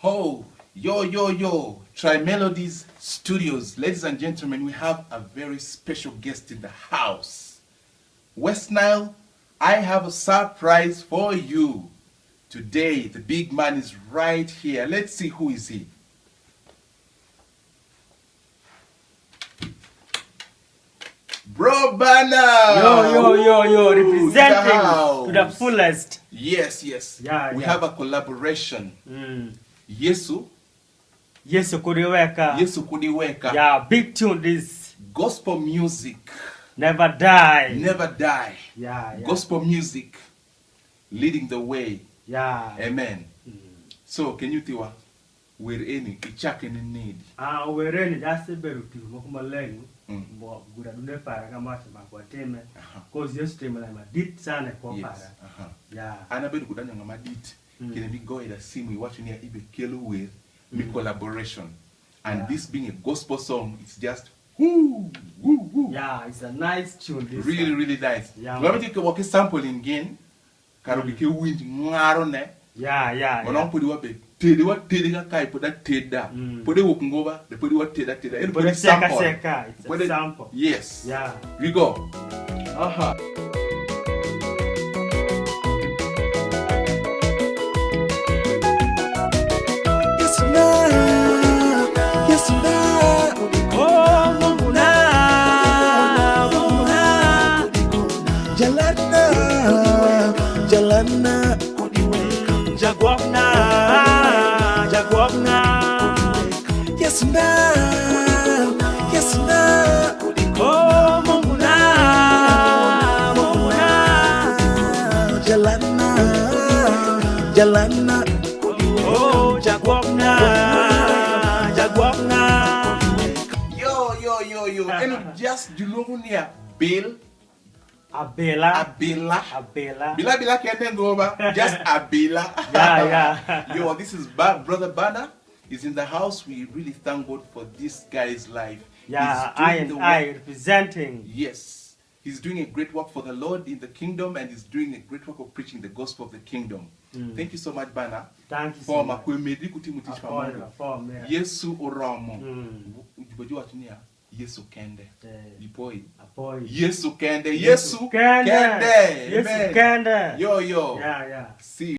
Ho, yo, Tri Melodies Studios. Ladies and gentlemen, we have a very special guest in the house. West Nile, I have a surprise for you. Today, the big man is right here. Let's see who is he. Bro Banner! Yo, representing to the fullest. Yes. Yeah. have a collaboration. Yesu Kuniweka. Yeah, big tune this. Gospel music. Never die. Yeah. Gospel music leading the way. Yeah. Amen. So, can you tell us where any ichake ni need? We're in that's a better to Mokumaleng. Good adune para kama makwateme. Cause yesterday my did sana kwa para. Yeah. Ana bedu kudanya ngama dit. Kile mi go ida simu watching here ibe kelu with me collaboration. And this being a gospel song, it's just woo. Yeah, it's a nice tune. This really nice. Yeah. Let me take a walk sample again. Karobi ke wind ngaro ne. Yeah. Ona podi wa be tede wa tede ka kai poda teda. Podi wo kungoba, the podi wa teda. And podi sample. It's a sample. Yes. Yeah. We go. Jalana Jagwabna Yes na Oh Munguna Jalana Oh Jagwabna Yo. And just Julonia Bill Abela Bila can't go over. Just Abela. Yeah. Yo, this is Brother Banner is in the house. We really thank God for this guy's life. Yeah, I representing. Yes. He's doing a great work for the Lord in the kingdom, and he's doing a great work of preaching the gospel of the kingdom. Thank you so much, Banner. Thank you so much. For Yesu Oramo. Yesu Kende. Yesu Kende. Yesu Kende. Yo. Yeah. See you.